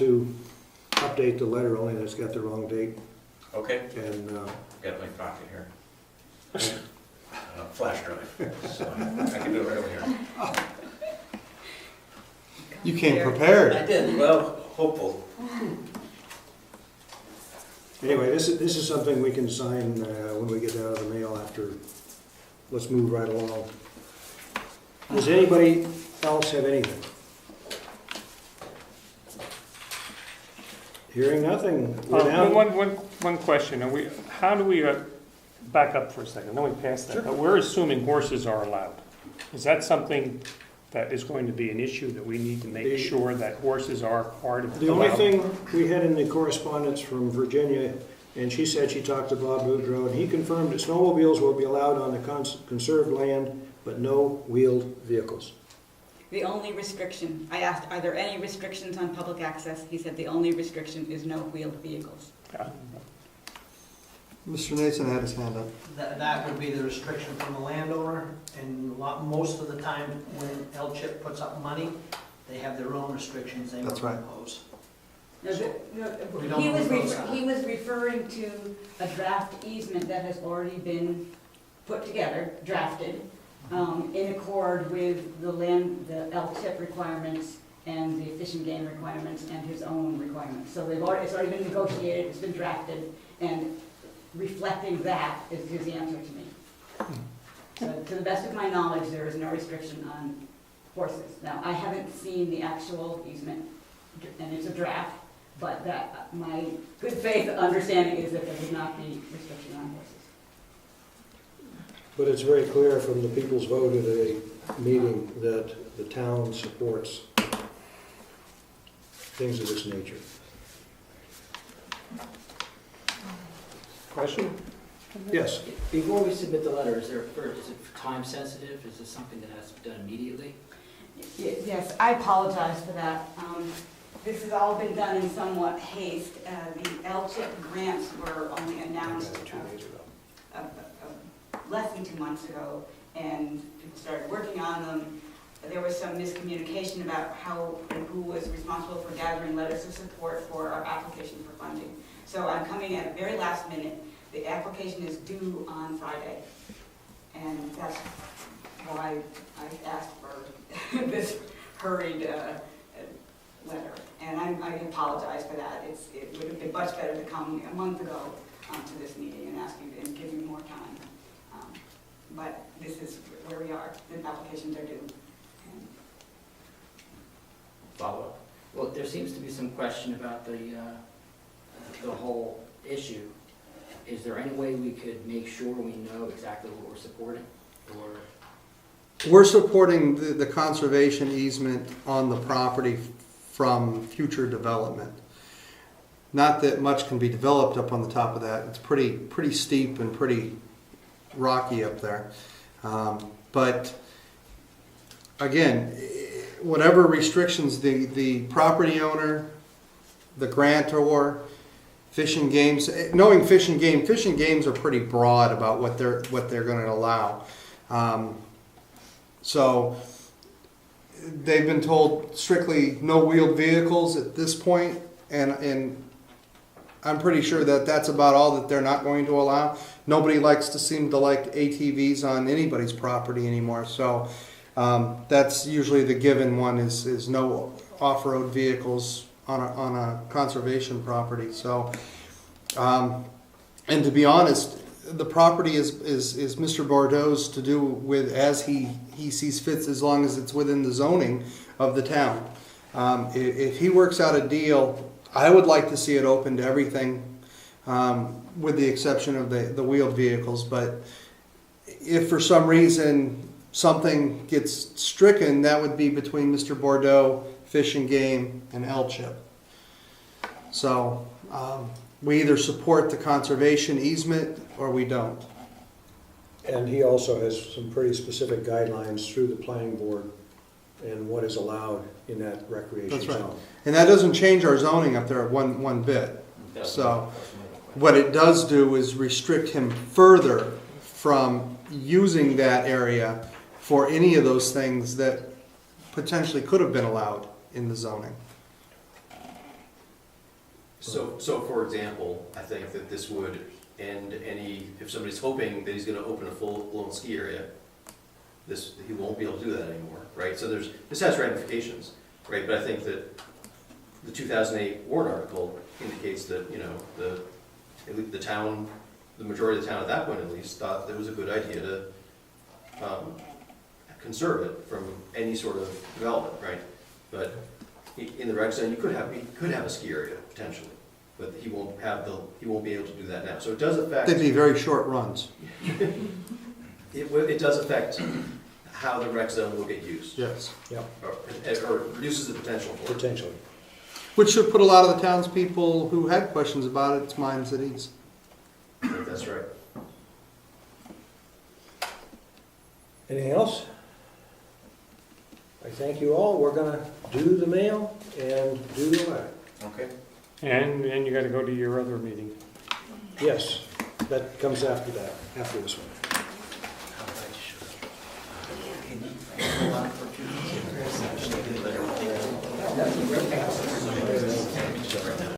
to update the letter, only that it's got the wrong date. Okay, And got my pocket here. Flash drive, so I can do it right over here. You came prepared. I did, well, hopeful. anyway, this is something we can sign when we get out of the mail after. Let's move right along. Does anybody else have anything? Hearing nothing. We're down. One question, how do we, back up for a second, then we pass that, but we're assuming horses are allowed. Is that something that is going to be an issue that we need to make sure that horses are part of the The only allowed? thing we had in the correspondence from Virginia, and she said she talked to Bob Boudreau, and he confirmed that snowmobiles will be allowed on the conserved land, but no wheeled vehicles. The only restriction, I asked, are there any restrictions on public access? He said the only restriction is no wheeled vehicles. Mr. Nason had his hand up. That would be the restriction from the landowner, and most of the time when L-Chip puts up money, they have their own restrictions they That's will right. impose. No, We don't know those are. he was referring to a draft easement that has already been put together, drafted, in accord with the L-tip requirements and the Fish and Game requirements and his own requirements. So it's already been negotiated, it's been drafted, and reflecting that is his answer to me. So to the best of my knowledge, there is no restriction on horses. Now, I haven't seen the actual easement, and it's a draft, but that my good faith understanding is that there would not be restriction on horses. But it's very clear from the people's vote at a meeting that the town supports things of this nature. Question? Yes. Before we submit the letter, is it time sensitive? Is this something that has to be done immediately? Yes, I apologize for that. This has all been done in somewhat haste. The L-chip grants were only announced less than 2 months ago, and people started working on them. There was some miscommunication about how and who was responsible for gathering letters of support for our application for funding. So I'm coming at the very last minute. The application is due on Friday, and that's why I asked for this hurried letter. And I apologize for that. It would have been much better to come a month ago to this meeting and ask you and give you more time. But this is where we are. The applications are due. Follow up. Well, there seems to be some question about the whole issue. Is there any way we could make sure we know exactly what we're supporting? Or We're supporting the conservation easement on the property from future development. Not that much can be developed up on the top of that. It's pretty steep and pretty rocky up there. But again, whatever restrictions the property owner, the grantor, Fish and Games, knowing Fish and Games are pretty broad about what they're going to allow. So they've been told strictly no wheeled vehicles at this point, and I'm pretty sure that that's about all that they're not going to allow. Nobody seem to like ATVs on anybody's property anymore. So that's usually the given one is no off-road vehicles on a conservation property. So, and to be honest, the property is Mr. Bordeaux's to do with as he sees fit, as long as it's within the zoning of the town. If he works out a deal, I would like to see it open to everything, with the exception of the wheeled vehicles. But if for some reason something gets stricken, that would be between Mr. Bordeaux, Fish and Game, and L-Chip. So we either support the conservation easement or we don't. And he also has some pretty specific guidelines through the planning board and what is allowed in that recreation That's right. zone. And that doesn't change our zoning up there one bit. So what it does do is restrict him further from using that area for any of those things that potentially could have been allowed in the zoning. So for example, I think that this would end any, if somebody's hoping that he's gonna open a full-blown ski area, he won't be able to do that anymore, right? So this has ramifications, right? But I think that the 2008 warrant article indicates that, you know, the town, the majority of the town at that point at least, thought that it was a good idea to conserve it from any sort of development, right? But in the rec zone, you could have a ski area potentially, but he won't be able to do that now. So it does affect. They'd be very short runs. It does affect how the rec zone will get used. Yes. Yep, Or reduces the potential for it. potentially. Which should put a lot of the townspeople who had questions about its minds at ease. I think that's right. Anything else? I thank you all. We're gonna do the mail and do the letter. Okay. And you gotta go to your other meeting. Yes, that comes after that, after this one.